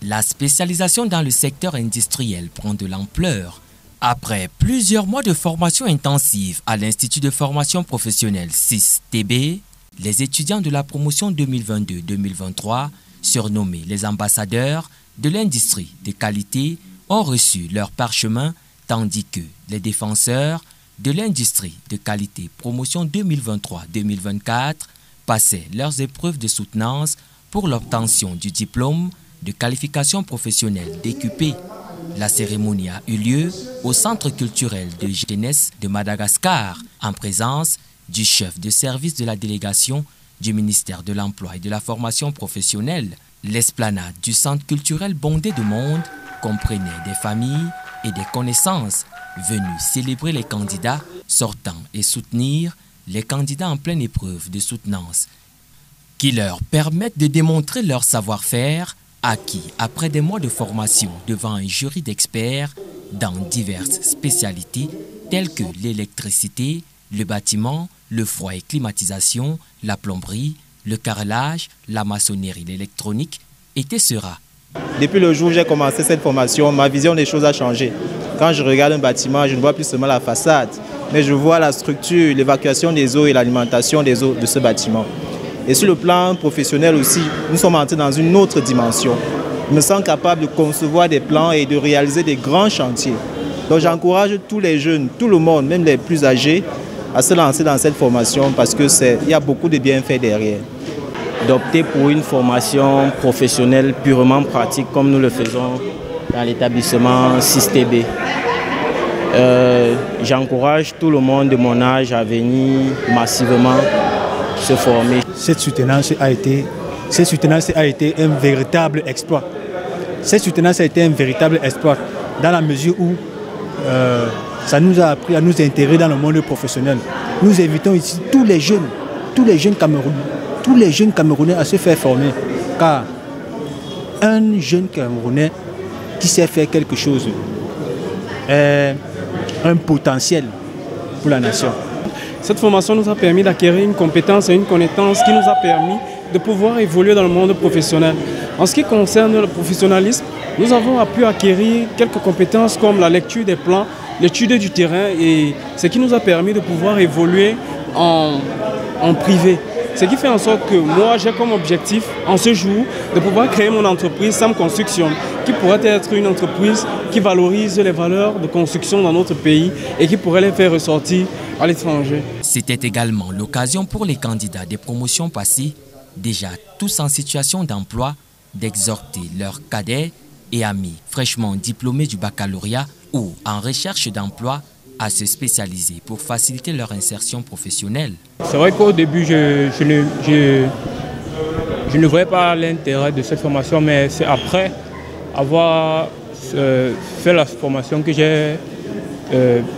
La spécialisation dans le secteur industriel prend de l'ampleur. Après plusieurs mois de formation intensive à l'Institut de formation professionnelle 6TB, les étudiants de la promotion 2022-2023, surnommés les ambassadeurs de l'industrie de qualité, ont reçu leur parchemin, tandis que les défenseurs de l'industrie de qualité promotion 2023-2024 passaient leurs épreuves de soutenance pour l'obtention du diplôme de qualification professionnelle DQP. La cérémonie a eu lieu au Centre culturel de jeunesse de Madagascar en présence du chef de service de la délégation du ministère de l'Emploi et de la formation professionnelle. L'esplanade du Centre culturel bondé de monde comprenait des familles et des connaissances venus célébrer les candidats sortants et soutenir les candidats en pleine épreuve de soutenance qui leur permettent de démontrer leur savoir-faire acquis après des mois de formation devant un jury d'experts dans diverses spécialités telles que l'électricité, le bâtiment, le froid et climatisation, la plomberie, le carrelage, la maçonnerie, l'électronique et Tessera. Depuis le jour où j'ai commencé cette formation, ma vision des choses a changé. Quand je regarde un bâtiment, je ne vois plus seulement la façade, mais je vois la structure, l'évacuation des eaux et l'alimentation des eaux de ce bâtiment. Et sur le plan professionnel aussi, nous sommes entrés dans une autre dimension. Je me sens capable de concevoir des plans et de réaliser des grands chantiers. Donc j'encourage tous les jeunes, tout le monde, même les plus âgés, à se lancer dans cette formation parce qu'il y a beaucoup de bienfaits derrière. D'opter pour une formation professionnelle purement pratique comme nous le faisons dans l'établissement 6TB. J'encourage tout le monde de mon âge à venir massivement se former. Cette soutenance a été un véritable exploit. Cette soutenance a été un véritable exploit dans la mesure où ça nous a appris à nous intégrer dans le monde professionnel. Nous invitons ici tous les jeunes Camerounais à se faire former. Car un jeune Camerounais qui sait faire quelque chose est un potentiel pour la nation. Cette formation nous a permis d'acquérir une compétence et une connaissance qui nous a permis de pouvoir évoluer dans le monde professionnel. En ce qui concerne le professionnalisme, nous avons pu acquérir quelques compétences comme la lecture des plans, l'étude du terrain et ce qui nous a permis de pouvoir évoluer en privé. Ce qui fait en sorte que moi j'ai comme objectif en ce jour de pouvoir créer mon entreprise Sam Construction qui pourrait être une entreprise qui valorise les valeurs de construction dans notre pays et qui pourrait les faire ressortir à l'étranger. C'était également l'occasion pour les candidats des promotions passées, déjà tous en situation d'emploi, d'exhorter leurs cadets et amis fraîchement diplômés du baccalauréat ou en recherche d'emploi à se spécialiser pour faciliter leur insertion professionnelle. C'est vrai qu'au début, je ne voyais pas l'intérêt de cette formation, mais c'est après avoir fait la formation que j'ai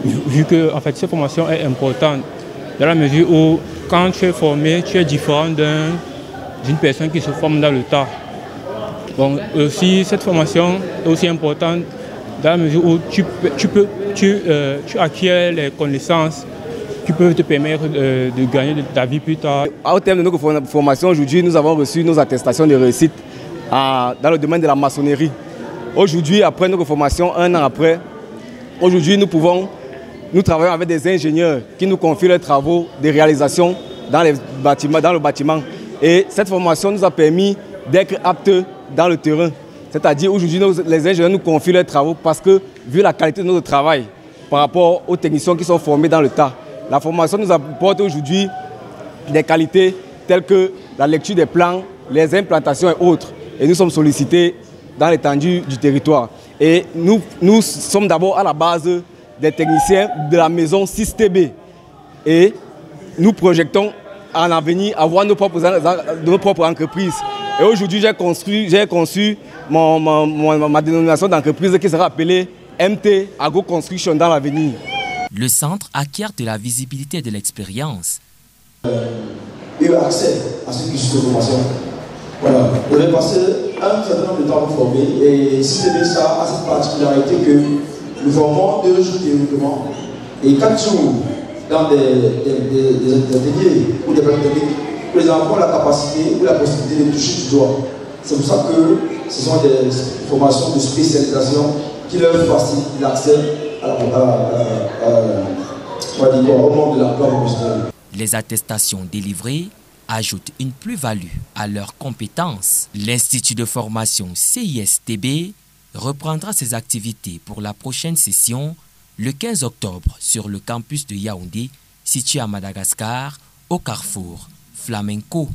vu que en fait, cette formation est importante dans la mesure où quand tu es formé, tu es différent d'une personne qui se forme dans le tas. Bon, aussi, cette formation est aussi importante dans la mesure où tu acquiers les connaissances qui peuvent te permettre de gagner de ta vie plus tard. Au terme de notre formation, aujourd'hui, nous avons reçu nos attestations de réussite dans le domaine de la maçonnerie. Aujourd'hui, après notre formation, un an après, aujourd'hui, nous travaillons avec des ingénieurs qui nous confient leurs travaux de réalisation dans le bâtiment. Et cette formation nous a permis d'être aptes dans le terrain. C'est-à-dire aujourd'hui, les ingénieurs nous confient leurs travaux parce que, vu la qualité de notre travail par rapport aux techniciens qui sont formés dans le tas, la formation nous apporte aujourd'hui des qualités telles que la lecture des plans, les implantations et autres. Et nous sommes sollicités dans l'étendue du territoire. Et nous sommes d'abord à la base des techniciens de la maison 6TB. Et nous projetons en avenir avoir nos propres entreprises. Et aujourd'hui, j'ai conçu ma dénomination d'entreprise qui sera appelée MT Agro Construction dans l'avenir. Le centre acquiert de la visibilité et de l'expérience. Et accès à ce qui se formation. Voilà. On est passé un certain nombre de temps pour former et si c'est bien ça, à cette particularité que nous formons 2 jours théoriquement et 4 jours dans des ateliers ou des pratiques où les enfants ont la capacité ou la possibilité de toucher du doigt. C'est pour ça que ce sont des formations de spécialisation qui leur facilitent l'accès au monde de l'emploi professionnel. Les attestations délivrées ajoutent une plus-value à leurs compétences. L'Institut de formation CISTB reprendra ses activités pour la prochaine session le 15 octobre sur le campus de Yaoundé, situé à Madagascar, au carrefour Flamenco.